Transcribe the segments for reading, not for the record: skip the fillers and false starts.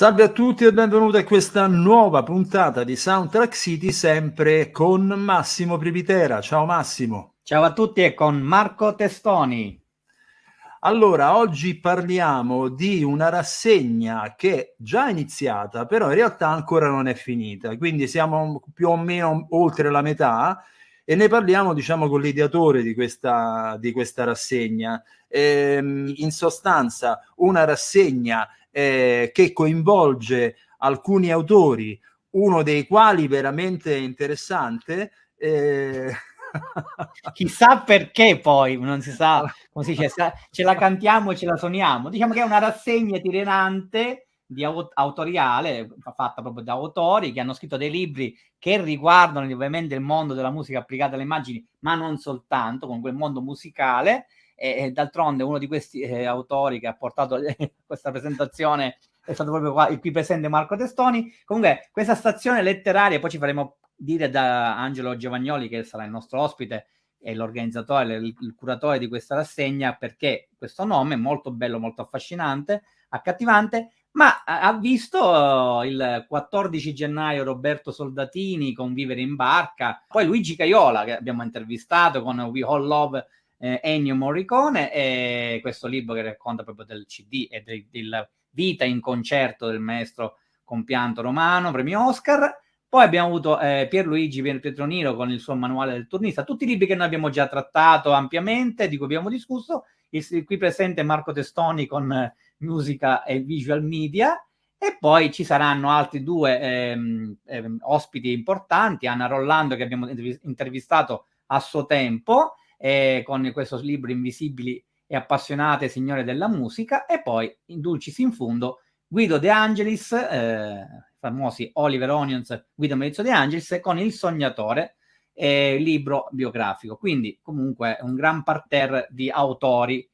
Salve a tutti e benvenuti a questa nuova puntata di Soundtrack City, sempre con Massimo Privitera. Ciao Massimo. Ciao a tutti e con Marco Testoni. Allora, oggi parliamo di una rassegna che è già iniziata, però in realtà ancora non è finita, quindi siamo più o meno oltre la metà e ne parliamo, diciamo, con l'ideatore di questa rassegna. In sostanza, una rassegna che coinvolge alcuni autori, uno dei quali veramente interessante. Chissà perché poi, non si sa, come si dice, ce la cantiamo e ce la suoniamo. Diciamo che è una rassegna itinerante autoriale, fatta proprio da autori che hanno scritto dei libri che riguardano ovviamente il mondo della musica applicata alle immagini, ma non soltanto, con quel mondo musicale. E d'altronde uno di questi autori che ha portato questa presentazione è stato proprio qua, il qui presente Marco Testoni. Comunque questa stazione letteraria, poi ci faremo dire da Angelo Giovagnoli, che sarà il nostro ospite e l'organizzatore, il curatore di questa rassegna, perché questo nome è molto bello, molto affascinante, accattivante, ma ha visto il 14 gennaio Roberto Soldatini con Vivere in barca, poi Luigi Caiola, che abbiamo intervistato con We All Love Ennio Morricone, e questo libro che racconta proprio del CD e della vita in concerto del maestro compianto romano, premio Oscar. Poi abbiamo avuto Pierluigi Pietroniro con il suo manuale del turnista, tutti i libri che noi abbiamo già trattato ampiamente, di cui abbiamo discusso, qui presente Marco Testoni con musica e visual media, e poi ci saranno altri due ospiti importanti, Anna Rollando, che abbiamo intervistato a suo tempo, con questo libro Invisibili e appassionate signore della musica, e poi in Dulcis in Fundo Guido De Angelis, famosi Oliver Onions, Guido Maurizio De Angelis, con Il Sognatore, libro biografico. Quindi comunque un gran parterre di autori.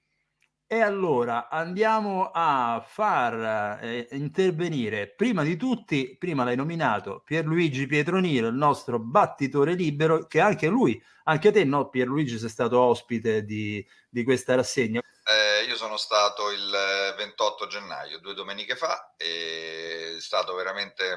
E allora andiamo a far intervenire prima di tutti, prima l'hai nominato, Pierluigi Pietroniro, il nostro battitore libero, che anche lui, anche te, no, Pierluigi, sei stato ospite di questa rassegna. Io sono stato il 28 gennaio, 2 domeniche fa, e è stato veramente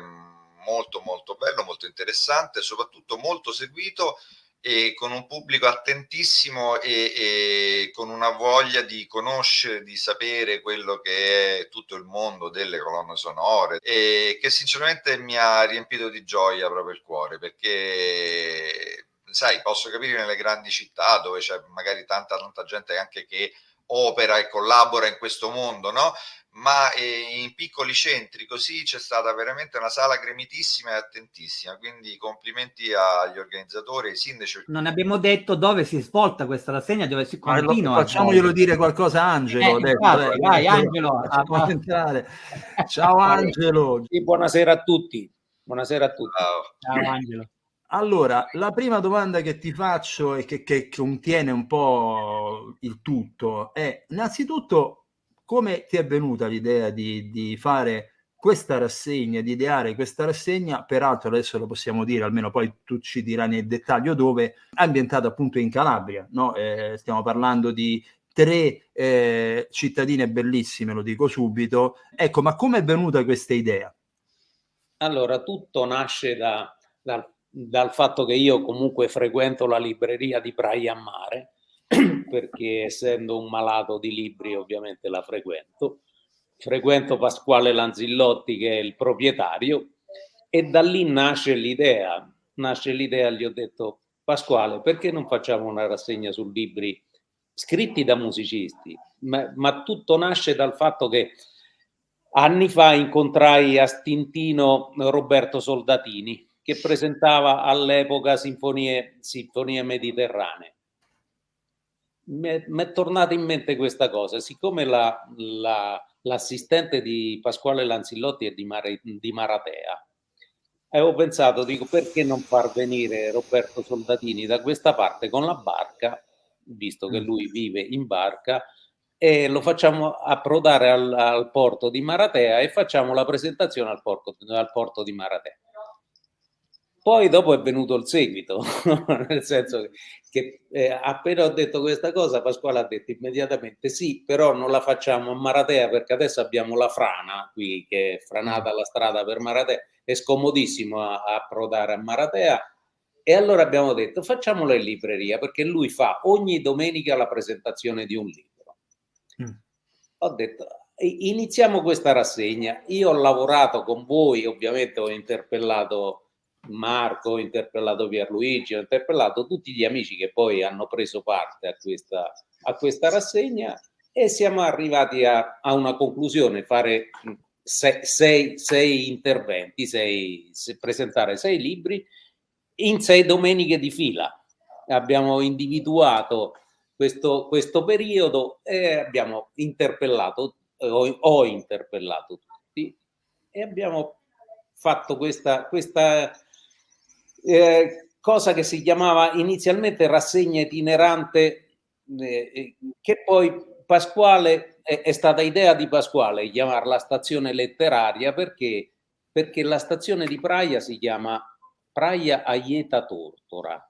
molto molto bello, molto interessante, soprattutto molto seguito e con un pubblico attentissimo e con una voglia di conoscere, di sapere quello che è tutto il mondo delle colonne sonore, e che sinceramente mi ha riempito di gioia proprio il cuore, perché sai, posso capire nelle grandi città dove c'è magari tanta gente anche che opera e collabora in questo mondo, no? Ma in piccoli centri così c'è stata veramente una sala gremitissima e attentissima, quindi complimenti agli organizzatori, ai sindaci. Non abbiamo detto dove si svolta questa rassegna, dove si continua. Facciamoglielo dire qualcosa a Angelo adesso. Infatti, vai Angelo. Ciao Angelo. Sì, buonasera a tutti. Buonasera a tutti. Ciao Angelo. Allora, la prima domanda che ti faccio e che contiene un po' il tutto è, innanzitutto, come ti è venuta l'idea di fare questa rassegna, di ideare questa rassegna? Peraltro adesso lo possiamo dire, almeno poi tu ci dirai nel dettaglio dove, è ambientata appunto in Calabria, no? Stiamo parlando di 3 cittadine bellissime, lo dico subito. Ecco, ma come è venuta questa idea? Allora, tutto nasce dal fatto che io comunque frequento la libreria di Praia a Mare, perché essendo un malato di libri ovviamente la frequento Pasquale Lanzillotti, che è il proprietario, e da lì nasce l'idea, gli ho detto: Pasquale, perché non facciamo una rassegna su libri scritti da musicisti? Ma tutto nasce dal fatto che anni fa incontrai a Stintino Roberto Soldatini, che presentava all'epoca sinfonie mediterranee. Mi è tornata in mente questa cosa, siccome l'assistente di Pasquale Lanzillotti è di Maratea, avevo pensato, dico, perché non far venire Roberto Soldatini da questa parte con la barca, visto che lui vive in barca, e lo facciamo approdare al porto di Maratea e facciamo la presentazione al porto di Maratea. Poi dopo è venuto il seguito, nel senso che appena ho detto questa cosa, Pasquale ha detto immediatamente sì, però non la facciamo a Maratea perché adesso abbiamo la frana qui, che è franata la strada per Maratea, è scomodissimo approdare a Maratea, e allora abbiamo detto facciamola in libreria, perché lui fa ogni domenica la presentazione di un libro. Ho detto iniziamo questa rassegna. Io ho lavorato con voi, ovviamente ho interpellato Marco, ho interpellato Pierluigi, ho interpellato tutti gli amici che poi hanno preso parte a questa rassegna, e siamo arrivati a una conclusione: fare sei interventi, presentare 6 libri in 6 domeniche di fila. Abbiamo individuato questo periodo e abbiamo interpellato, ho interpellato tutti, e abbiamo fatto questa cosa che si chiamava inizialmente rassegna itinerante, che poi Pasquale è stata idea di Pasquale chiamarla stazione letteraria, perché la stazione di Praia si chiama Praia Aieta Tortora.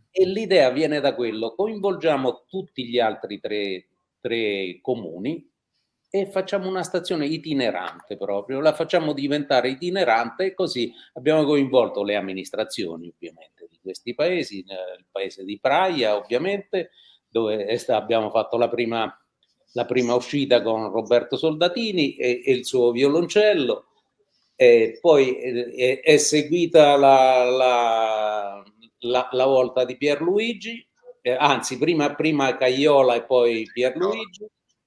E l'idea viene da quello: coinvolgiamo tutti gli altri tre comuni e facciamo una stazione itinerante, proprio la facciamo diventare itinerante, e così abbiamo coinvolto le amministrazioni ovviamente di questi paesi, il paese di Praia ovviamente, dove abbiamo fatto la prima uscita con Roberto Soldatini e il suo violoncello, e poi è seguita la volta di Pierluigi, anzi prima Caiola e poi Pierluigi.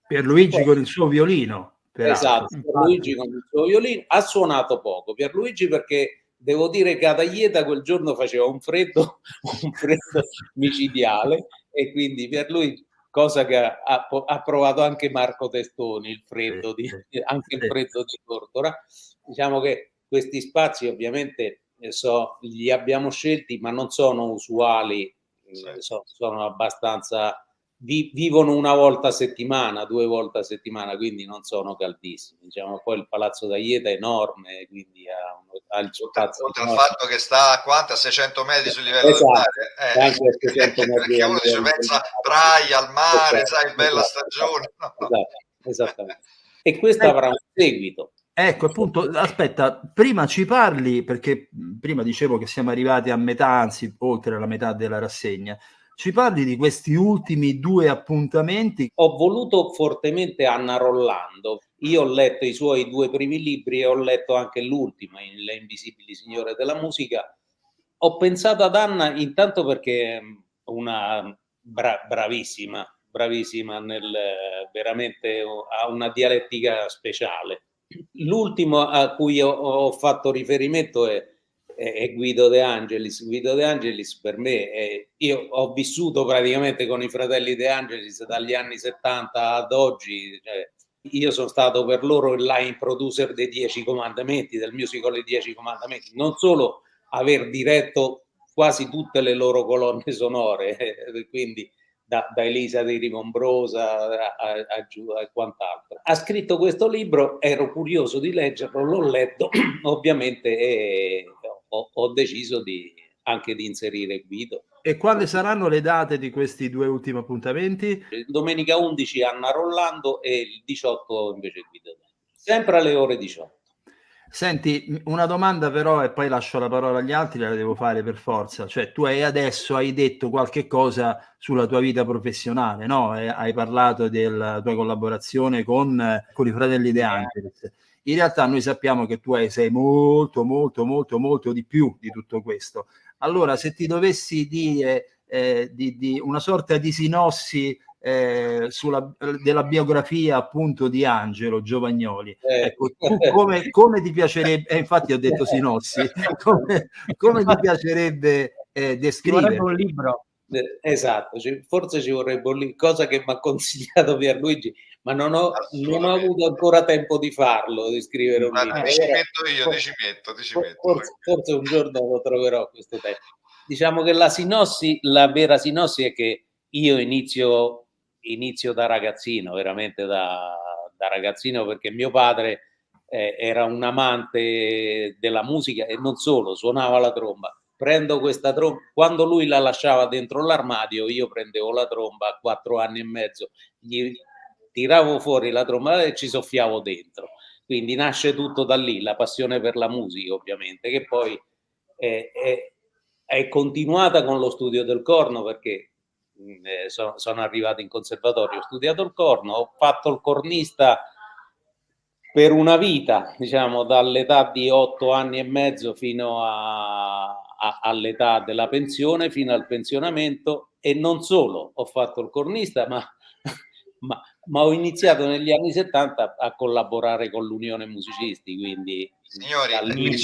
Pierluigi con il suo violino, peraltro. Esatto, Pierluigi con il suo violino. Ha suonato poco Pierluigi, perché devo dire che ad Aieta quel giorno faceva un freddo micidiale, e quindi Pierluigi, cosa che ha provato anche Marco Testoni, il freddo di Tortora. Diciamo che questi spazi ovviamente li abbiamo scelti, ma non sono usuali, sono abbastanza, vivono una volta a settimana, 2 volte a settimana, quindi non sono caldissimi. Diciamo, poi il Palazzo d'Aieta è enorme, quindi ha il suo spazio. Oltre al fatto che sta a 600 metri sul livello del mare, anche a 600 metri perché uno dice pensa Praia al mare, sai, bella stagione. Esattamente. E questo avrà un seguito. Ecco, appunto, aspetta, prima ci parli, perché prima dicevo che siamo arrivati a metà, anzi oltre alla metà della rassegna. Ci parli di questi ultimi 2 appuntamenti? Ho voluto fortemente Anna Rollando. Io ho letto i suoi 2 primi libri e ho letto anche l'ultimo, Le invisibili signore della musica. Ho pensato ad Anna intanto perché è una bravissima, veramente ha una dialettica speciale. L'ultimo a cui ho fatto riferimento è Guido De Angelis. Guido De Angelis per me io ho vissuto praticamente con i fratelli De Angelis dagli anni 70 ad oggi, cioè, io sono stato per loro il line producer dei 10 Comandamenti, del musical I 10 Comandamenti, non solo aver diretto quasi tutte le loro colonne sonore, quindi da Elisa di Rivombrosa a quant'altro. Ha scritto questo libro, ero curioso di leggerlo, l'ho letto ovviamente, e ho deciso anche di inserire Guido. E quali saranno le date di questi 2 ultimi appuntamenti? Domenica 11 Anna Rollando e il 18 invece Guido, sempre alle ore 18. Senti, una domanda però, e poi lascio la parola agli altri, la devo fare per forza. Cioè, tu adesso hai detto qualche cosa sulla tua vita professionale, no? Hai parlato della tua collaborazione con i fratelli De Angelis. In realtà noi sappiamo che tu sei molto, molto, molto, molto di più di tutto questo. Allora, se ti dovessi dire di una sorta di sinossi della biografia appunto di Angelo Giovagnoli, ecco, tu come ti piacerebbe, infatti ho detto sinossi, come ti piacerebbe descrivere? Ci vorrebbe un libro. Esatto, forse ci vorrebbe un libro, cosa che mi ha consigliato Pierluigi, ma non ho avuto ancora tempo di farlo, di scrivere un libro. Ti ci metto. Forse un giorno lo troverò questo tempo. Diciamo che la vera sinossi è che io inizio da ragazzino, veramente da ragazzino, perché mio padre era un amante della musica e non solo, suonava la tromba. Prendo questa tromba, quando lui la lasciava dentro l'armadio, io prendevo la tromba a 4 anni e mezzo, gli tiravo fuori la tromba e ci soffiavo dentro. Quindi nasce tutto da lì, la passione per la musica, ovviamente, che poi è continuata con lo studio del corno, perché sono arrivato in conservatorio, ho studiato il corno, ho fatto il cornista per una vita, diciamo dall'età di 8 anni e mezzo fino all'età della pensione, fino al pensionamento, e non solo ho fatto il cornista, ma ho iniziato negli anni 70 a collaborare con l'Unione Musicisti, quindi signori, qui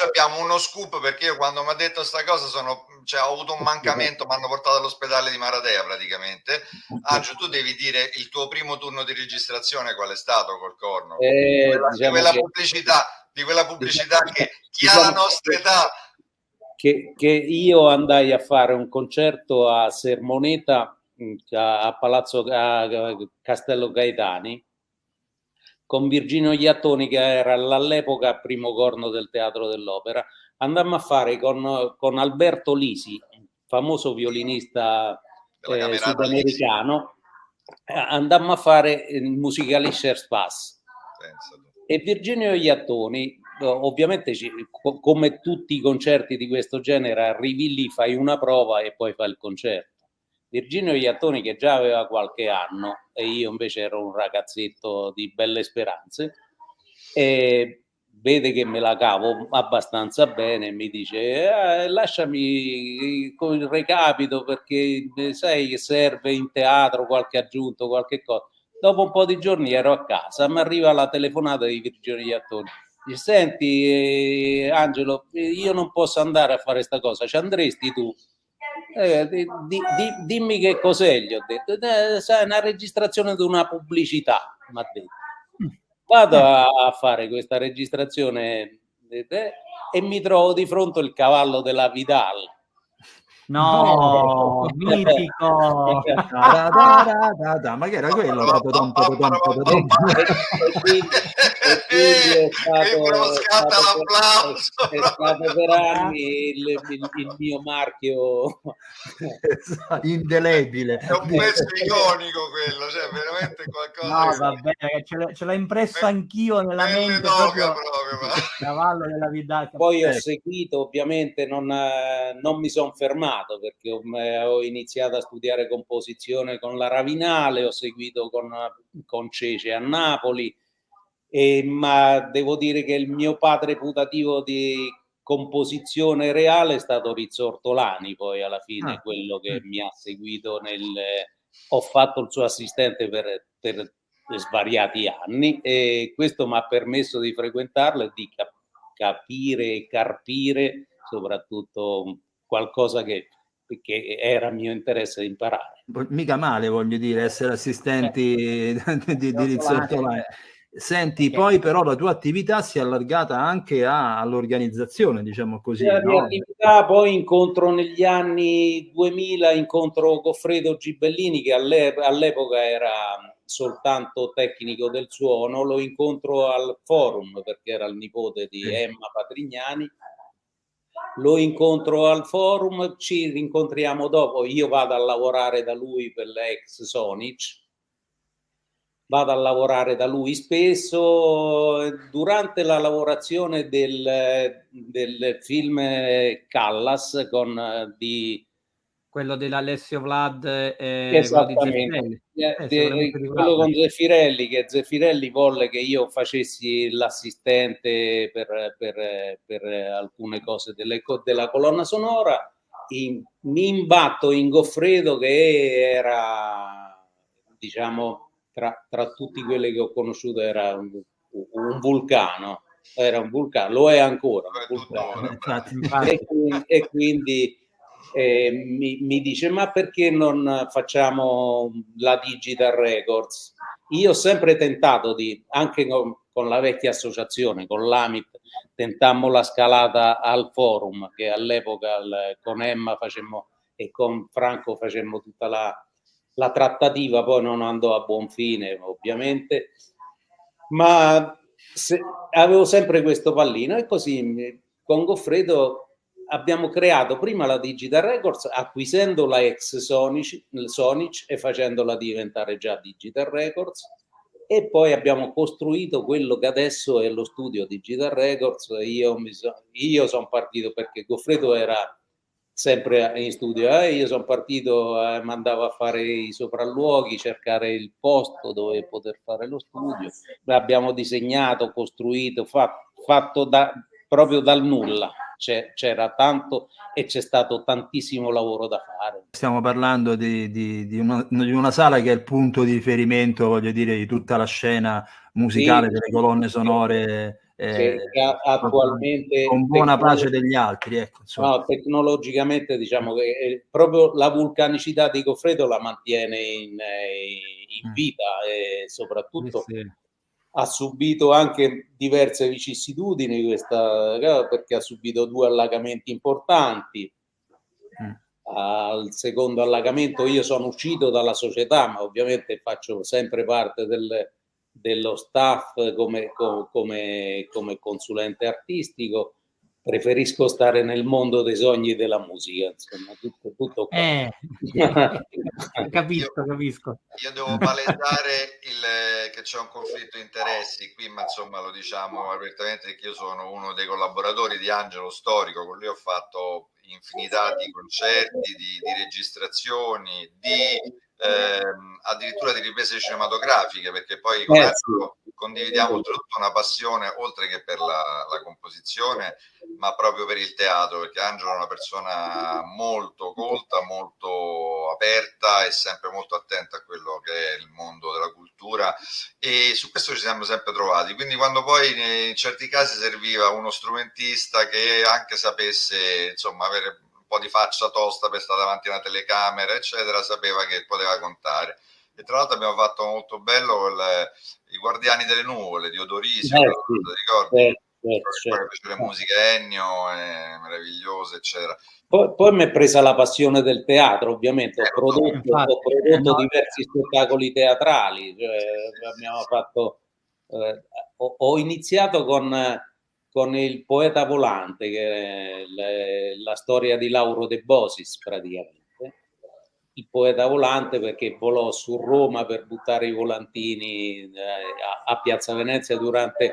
abbiamo uno scoop, perché io quando mi ha detto sta cosa ho avuto un mancamento, mi hanno portato all'ospedale di Maratea praticamente. Angelo, tu devi dire il tuo primo turno di registrazione qual è stato col corno, di quella pubblicità che chi ha la nostra età, che io andai a fare un concerto a Sermoneta, a Palazzo Castello Gaetani, con Virginio Iattoni, che era all'epoca primo corno del Teatro dell'Opera. Andammo a fare con Alberto Lisi, famoso violinista sudamericano, andammo a arrivare il Musikalischer Spaß. E Virginio Iattoni, ovviamente come tutti i concerti di questo genere, arrivi lì, fai una prova e poi fai il concerto. Virginio Iattoni, che già aveva qualche anno e io invece ero un ragazzetto di belle speranze, e vede che me la cavo abbastanza bene e mi dice lasciami il recapito, perché sai che serve in teatro qualche aggiunto, qualche cosa. Dopo un po' di giorni ero a casa, mi arriva la telefonata di Virginio Iattoni. Dice: senti Angelo, io non posso andare a fare questa cosa, ci andresti tu? Dimmi che cos'è, gli ho detto. Sai, una registrazione di una pubblicità, mi ha detto. Vado a fare questa registrazione e mi trovo di fronte il cavallo della Vidal. No, mitico. Ma che era quello? È stato per anni il mio marchio indelebile. È un pezzo iconico quello, cioè veramente qualcosa. No, vabbè, ce l'ho impresso anch'io nella mente, proprio cavallo della vita. Poi ho seguito, ovviamente non mi sono fermato, perché ho iniziato a studiare composizione con la Ravinale, ho seguito con Cece a Napoli, ma devo dire che il mio padre putativo di composizione reale è stato Rizzo Ortolani, poi alla fine quello che mi ha seguito ho fatto il suo assistente per svariati anni, e questo mi ha permesso di frequentarlo e di capire e carpire soprattutto qualcosa che era mio interesse di imparare. Mica male, voglio dire, essere assistenti di Rizzo Ortolani. Senti, poi però la tua attività si è allargata anche all'organizzazione, diciamo così. La mia attività, poi incontro negli anni 2000, incontro Goffredo Gibellini, che all'epoca era soltanto tecnico del suono, lo incontro al Forum, perché era il nipote di Emma Patrignani. Lo incontro al Forum, ci rincontriamo dopo, io vado a lavorare da lui per l'ex Sonic, vado a lavorare da lui spesso. Durante la lavorazione del film Callas quello dell'Alessio Vlad esattamente, quello con Zeffirelli, che Zeffirelli volle che io facessi l'assistente per alcune cose della colonna sonora. Mi imbatto in Goffredo, che era, diciamo, tra tutti quelli che ho conosciuto era un vulcano, lo è ancora un vulcano. E quindi mi dice: ma perché non facciamo la Digital Records? Io ho sempre tentato anche con la vecchia associazione, con l'Amit, tentammo la scalata al Forum, che all'epoca con Emma e con Franco facemmo tutta la trattativa, poi non andò a buon fine ovviamente, ma avevo sempre questo pallino, e così con Goffredo abbiamo creato prima la Digital Records, acquisendo la ex Sonic e facendola diventare già Digital Records, e poi abbiamo costruito quello che adesso è lo studio Digital Records. Io sono partito perché Goffredo era sempre in studio, io sono partito, mandavo a fare i sopralluoghi, cercare il posto dove poter fare lo studio. L'abbiamo disegnato, costruito, fatto proprio dal nulla. C'era tanto e c'è stato tantissimo lavoro da fare. Stiamo parlando di una sala che è il punto di riferimento, voglio dire, di tutta la scena musicale, delle colonne sonore, che attualmente con buona pace degli altri, ecco, no, tecnologicamente diciamo che proprio la vulcanicità di Goffredo la mantiene in vita, e soprattutto ha subito anche diverse vicissitudini perché ha subito 2 allagamenti importanti. Al secondo allagamento io sono uscito dalla società, ma ovviamente faccio sempre parte dello staff come consulente artistico. Preferisco stare nel mondo dei sogni e della musica, insomma, tutto qua. Capisco. Io devo palesare che c'è un conflitto di interessi qui, ma insomma lo diciamo apertamente, che io sono uno dei collaboratori di Angelo Storico, con lui ho fatto infinità di concerti, di registrazioni, addirittura di riprese cinematografiche, perché poi con Angelo condividiamo tutta una passione, oltre che per la composizione, ma proprio per il teatro, perché Angelo è una persona molto colta, molto aperta e sempre molto attenta a quello che è il mondo della cultura, e su questo ci siamo sempre trovati. Quindi quando poi in certi casi serviva uno strumentista che anche sapesse, insomma, avere un po' di faccia tosta per stare davanti a una telecamera, eccetera, sapeva che poteva contare. E tra l'altro abbiamo fatto molto bello i Guardiani delle Nuvole di Odorisio, ti ricordi? Poi fece le musiche Ennio, meravigliose, eccetera. Poi mi è presa la passione del teatro, ovviamente. Ho prodotto diversi spettacoli teatrali, abbiamo fatto, ho iniziato con il Poeta Volante, che è la storia di Lauro De Bosis, praticamente. Il Poeta Volante perché volò su Roma per buttare i volantini a Piazza Venezia durante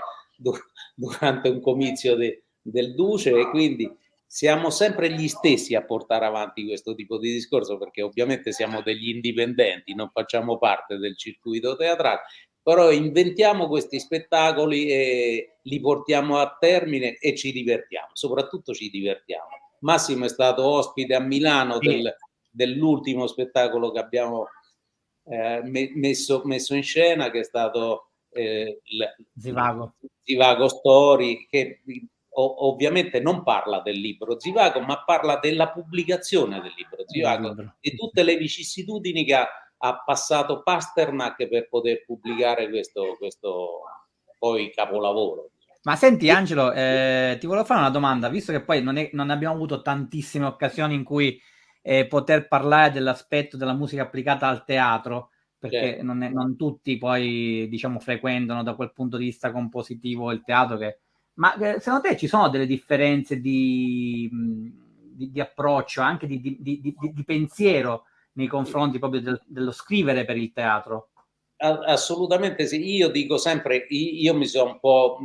un comizio del Duce, e quindi siamo sempre gli stessi a portare avanti questo tipo di discorso, perché ovviamente siamo degli indipendenti, non facciamo parte del circuito teatrale, però inventiamo questi spettacoli e li portiamo a termine e ci divertiamo, soprattutto ci divertiamo. Massimo è stato ospite a Milano dell'ultimo spettacolo che abbiamo messo in scena, che è stato Zivago Story, che ovviamente non parla del libro Zivago, ma parla della pubblicazione del libro Zivago e tutte le vicissitudini che ha passato Pasternak per poter pubblicare questo poi capolavoro. Ma senti Angelo, ti volevo fare una domanda, visto che poi non abbiamo avuto tantissime occasioni in cui poter parlare dell'aspetto della musica applicata al teatro, perché non tutti poi diciamo frequentano da quel punto di vista compositivo il teatro, ma secondo te ci sono delle differenze di approccio, anche di pensiero nei confronti proprio dello scrivere per il teatro? Assolutamente sì, io dico sempre, io mi sono un po'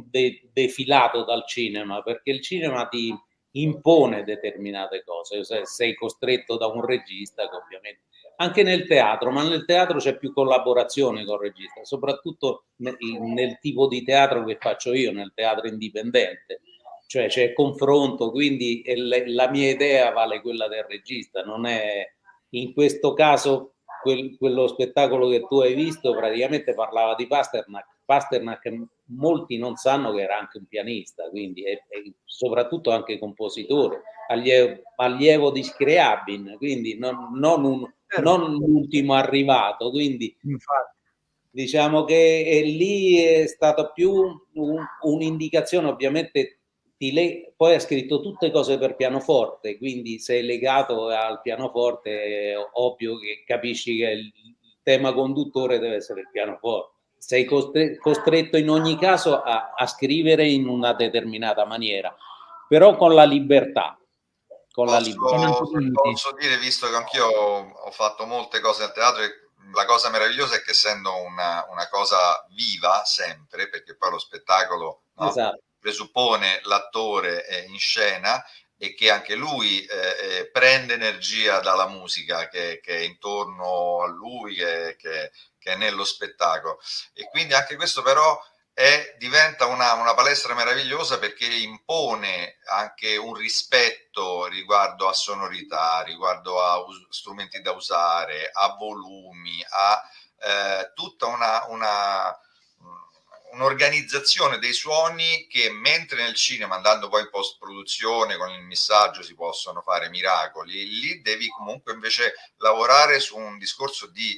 defilato dal cinema, perché il cinema ti impone determinate cose, sei costretto da un regista che ovviamente, anche nel teatro, ma nel teatro c'è più collaborazione con il regista, soprattutto nel tipo di teatro che faccio io, nel teatro indipendente, cioè c'è confronto, quindi la mia idea vale quella del regista, non è in questo caso quello spettacolo che tu hai visto praticamente parlava di Pasternak molti non sanno che era anche un pianista, quindi è soprattutto anche compositore, allievo di Scriabin, quindi non l'ultimo arrivato, quindi diciamo che lì è stata più un'indicazione, ovviamente poi ha scritto tutte cose per pianoforte, quindi sei legato al pianoforte è ovvio che capisci che il tema conduttore deve essere il pianoforte. sei costretto in ogni caso a scrivere in una determinata maniera, però con la libertà. Posso dire, visto che anch'io ho fatto molte cose al teatro, la cosa meravigliosa è che essendo una cosa viva sempre, perché poi lo spettacolo, no, esatto, presuppone l'attore in scena, e che anche lui prende energia dalla musica che è intorno a lui, che è nello spettacolo, e quindi anche questo però diventa una palestra meravigliosa, perché impone anche un rispetto riguardo a sonorità, riguardo a strumenti da usare, a volumi, a tutta un'organizzazione dei suoni che, mentre nel cinema, andando poi in post-produzione con il missaggio, si possono fare miracoli, lì devi comunque invece lavorare su un discorso di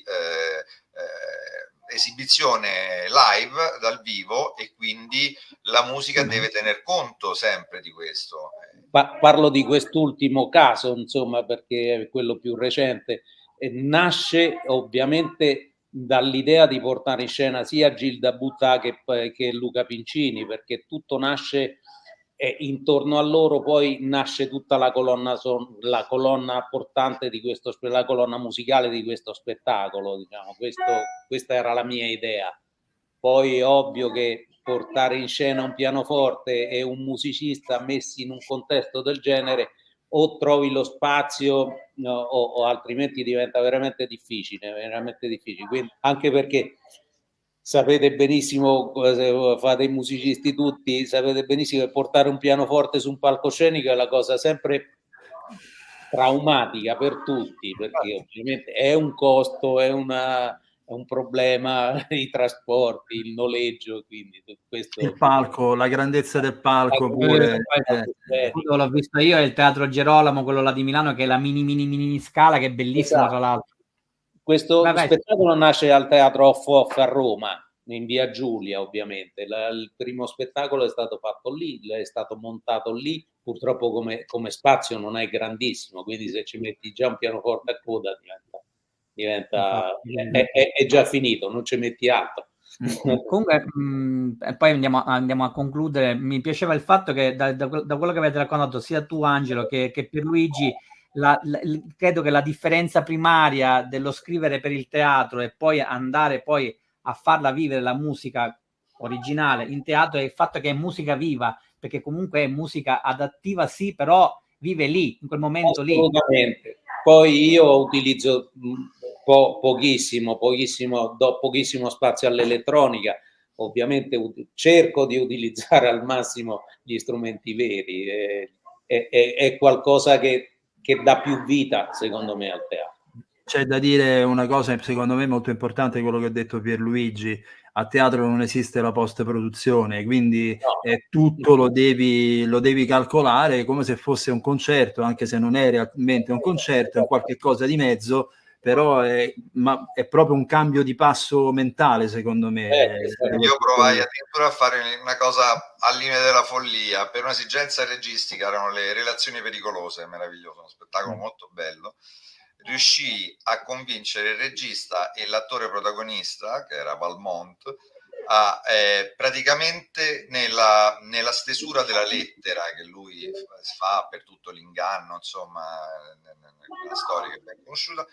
esibizione live dal vivo, e quindi la musica deve tener conto sempre di questo. Parlo di quest'ultimo caso, insomma, perché è quello più recente. Nasce ovviamente dall'idea di portare in scena sia Gilda Buttà che Luca Pincini, perché tutto nasce intorno a loro, poi nasce tutta la colonna portante di questo, la colonna musicale di questo spettacolo, diciamo. Questa era la mia idea. Poi è ovvio che portare in scena un pianoforte e un musicista messi in un contesto del genere, o trovi lo spazio, no, o altrimenti diventa veramente difficile. Quindi, anche perché sapete benissimo, fate i musicisti tutti, sapete benissimo che portare un pianoforte su un palcoscenico è la cosa sempre traumatica per tutti, perché ovviamente è un costo, è un problema, i trasporti, il noleggio, quindi questo... Il palco, la grandezza del palco pure. L'ho visto io, è il Teatro Gerolamo, quello là di Milano, che è la mini scala, che è bellissima, esatto. Tra l'altro. Questo spettacolo nasce al Teatro Off a Roma, in via Giulia, ovviamente. Il primo spettacolo è stato fatto lì, è stato montato lì. Purtroppo come spazio non è grandissimo, quindi se ci metti già un pianoforte a coda è già finito, non ci metti altro. Comunque, poi andiamo a concludere. Mi piaceva il fatto che da quello che avete raccontato sia tu, Angelo, che Pierluigi, credo che la differenza primaria dello scrivere per il teatro e poi andare poi a farla vivere la musica originale in teatro è il fatto che è musica viva, perché comunque è musica adattiva, sì, però vive lì, in quel momento lì. Assolutamente. Poi io utilizzo pochissimo, do pochissimo spazio all'elettronica. Ovviamente cerco di utilizzare al massimo gli strumenti veri. È qualcosa che dà più vita, secondo me, al teatro. C'è da dire una cosa, secondo me, molto importante, quello che ha detto Pierluigi. A teatro non esiste la post-produzione, quindi tutto lo devi calcolare come se fosse un concerto, anche se non è realmente un concerto, è un qualche cosa di mezzo, però è proprio un cambio di passo mentale, secondo me. Io provai addirittura a fare una cosa al limite della follia, per un'esigenza registica, erano le Relazioni pericolose, meraviglioso, uno spettacolo molto bello. Riuscii a convincere il regista e l'attore protagonista, che era Valmont, a praticamente nella stesura della lettera che lui fa per tutto l'inganno, insomma, una storia che è ben conosciuta,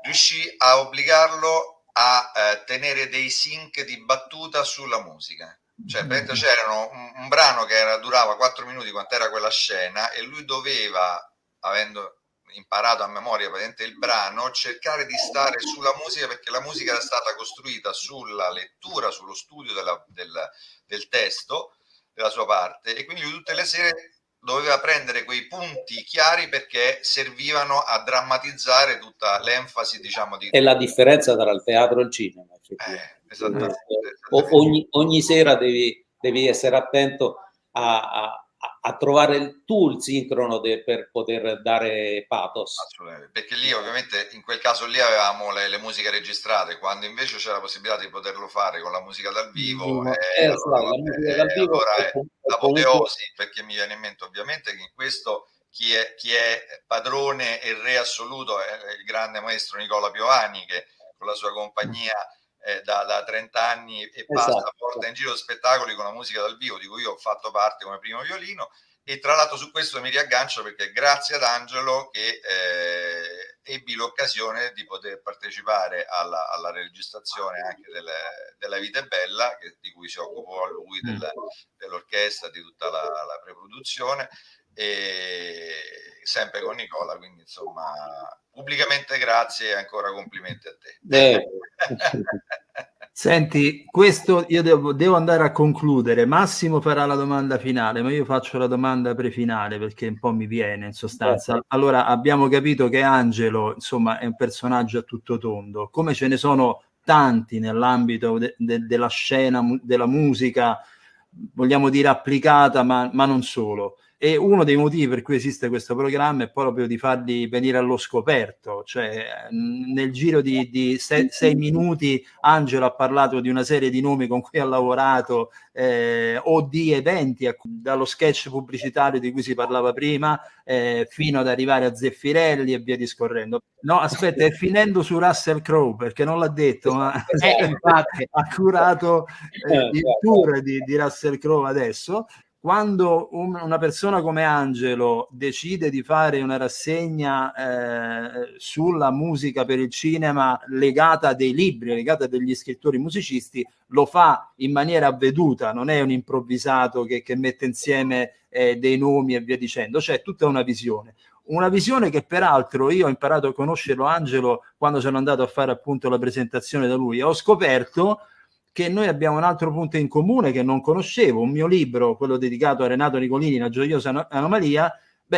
riuscì a obbligarlo a tenere dei sync di battuta sulla musica. Cioè, c'era un brano che durava 4 minuti, quant'era quella scena, e lui doveva, avendo imparato a memoria praticamente il brano, cercare di stare sulla musica, perché la musica era stata costruita sulla lettura, sullo studio del testo, della sua parte, e quindi lui tutte le sere doveva prendere quei punti chiari perché servivano a drammatizzare tutta l'enfasi, diciamo, è la differenza tra il teatro e il cinema. Esattamente. Ogni sera devi essere attento a trovare il sincrono per poter dare pathos. Assolutamente, perché lì ovviamente in quel caso lì avevamo le musiche registrate, quando invece c'è la possibilità di poterlo fare con la musica dal vivo, allora è l'apoteosi, perché mi viene in mente ovviamente che in questo chi è padrone e re assoluto è il grande maestro Nicola Piovani, che con la sua compagnia da 30 anni e passa, porta in giro spettacoli con la musica dal vivo, di cui io ho fatto parte come primo violino. E tra l'altro su questo mi riaggancio perché grazie ad Angelo che ebbi l'occasione di poter partecipare alla registrazione anche della Vita è Bella, di cui si occupò lui dell'orchestra, di tutta la preproduzione, e sempre con Nicola, quindi insomma pubblicamente grazie e ancora complimenti a te. Senti, questo io devo andare a concludere. Massimo farà la domanda finale, ma io faccio la domanda prefinale perché un po' mi viene in sostanza. Allora, abbiamo capito che Angelo, insomma, è un personaggio a tutto tondo, come ce ne sono tanti nell'ambito della scena, della musica, vogliamo dire applicata, ma non solo. E uno dei motivi per cui esiste questo programma è proprio di farli venire allo scoperto, cioè nel giro di 6 minuti Angelo ha parlato di una serie di nomi con cui ha lavorato o di eventi, dallo sketch pubblicitario di cui si parlava prima fino ad arrivare a Zeffirelli e via discorrendo. No, aspetta, è finendo su Russell Crowe perché non l'ha detto, ma infatti ha curato il tour di Russell Crowe adesso. Quando una persona come Angelo decide di fare una rassegna sulla musica per il cinema legata a dei libri, legata a degli scrittori musicisti, lo fa in maniera avveduta, non è un improvvisato che mette insieme dei nomi e via dicendo, c'è tutta una visione che peraltro io ho imparato a conoscerlo Angelo quando sono andato a fare appunto la presentazione da lui e ho scoperto che noi abbiamo un altro punto in comune che non conoscevo, un mio libro, quello dedicato a Renato Nicolini, La gioiosa anomalia,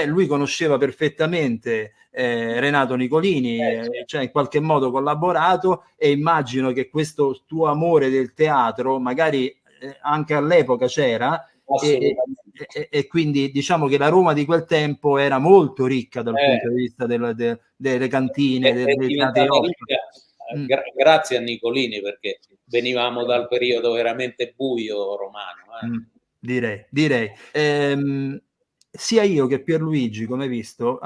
lui conosceva perfettamente Renato Nicolini, cioè in qualche modo collaborato, e immagino che questo tuo amore del teatro magari anche all'epoca c'era, e quindi diciamo che la Roma di quel tempo era molto ricca dal punto di vista delle cantine, dei teatri. Grazie a Nicolini, perché venivamo dal periodo veramente buio romano. Direi. Sia io che Pierluigi, come hai visto,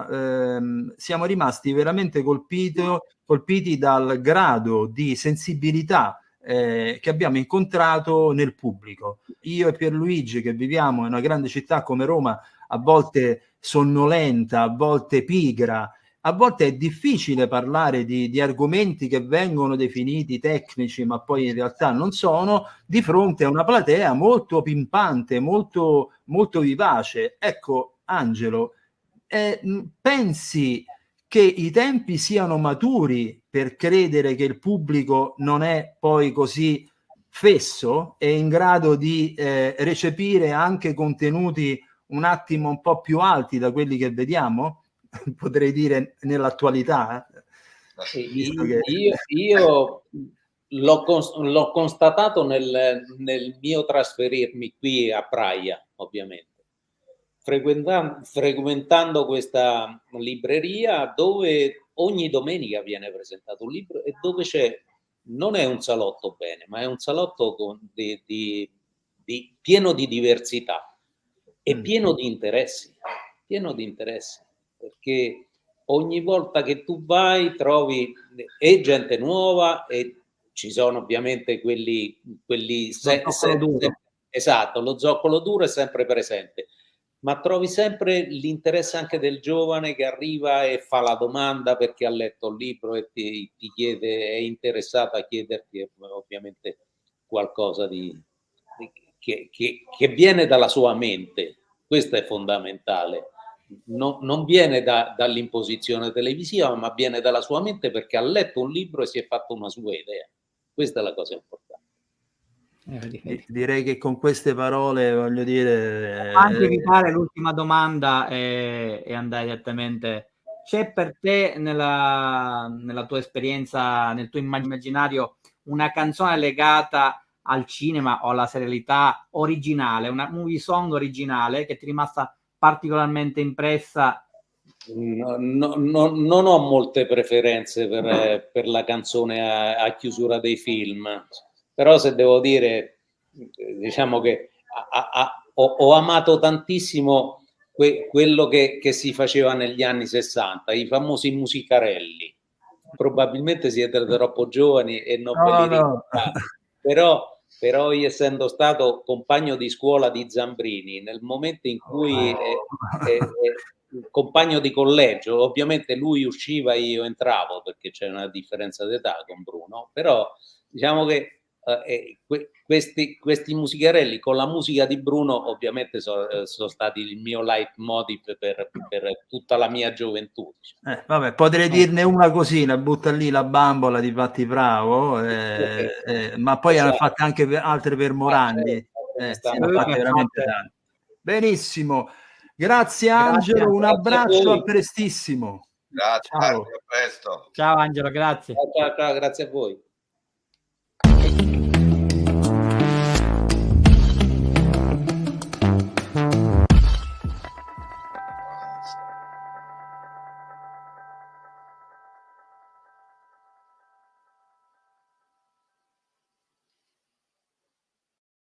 siamo rimasti veramente colpiti dal grado di sensibilità che abbiamo incontrato nel pubblico. Io e Pierluigi, che viviamo in una grande città come Roma, a volte sonnolenta, a volte pigra, a volte è difficile parlare di argomenti che vengono definiti tecnici, ma poi in realtà non sono, di fronte a una platea molto pimpante, molto, molto vivace. Ecco, Angelo, pensi che i tempi siano maturi per credere che il pubblico non è poi così fesso e in grado di recepire anche contenuti un attimo un po' più alti da quelli che vediamo? Potrei dire nell'attualità. Io l'ho constatato nel mio trasferirmi qui a Praia, ovviamente, frequentando questa libreria dove ogni domenica viene presentato un libro e dove non è un salotto bene, ma è un salotto pieno di diversità e pieno di interessi, perché ogni volta che tu vai trovi gente nuova e ci sono ovviamente quelli esatto, lo zoccolo duro è sempre presente, ma trovi sempre l'interesse anche del giovane che arriva e fa la domanda perché ha letto il libro e ti chiede, è interessato a chiederti ovviamente qualcosa che viene dalla sua mente. Questo è fondamentale. Non viene dall'imposizione televisiva, ma viene dalla sua mente perché ha letto un libro e si è fatto una sua idea. Questa è la cosa importante. Direi che con queste parole, voglio dire, anche evitare l'ultima domanda e andare direttamente. C'è per te nella tua esperienza, nel tuo immaginario, una canzone legata al cinema o alla serialità originale, una movie song originale che ti è rimasta particolarmente impressa? Non ho molte preferenze per la canzone a chiusura dei film, però se devo dire, diciamo che ho amato tantissimo quello che si faceva negli anni 60, i famosi musicarelli, probabilmente siete troppo giovani e non ve li ricordate. Però io, essendo stato compagno di scuola di Zambrini, nel momento in cui compagno di collegio, ovviamente lui usciva, io entravo, perché c'è una differenza d'età con Bruno, però diciamo che questi musicherelli con la musica di Bruno ovviamente sono stati il mio leitmotiv per tutta la mia gioventù. Vabbè, potrei dirne una cosina, butta lì la bambola di Patti Bravo, ma poi hanno fatto anche altre per Morandi, hanno fatte veramente tante. Benissimo, grazie Angelo, un abbraccio, a prestissimo. Grazie, ciao. A presto. Ciao Angelo, grazie. Ciao, grazie a voi.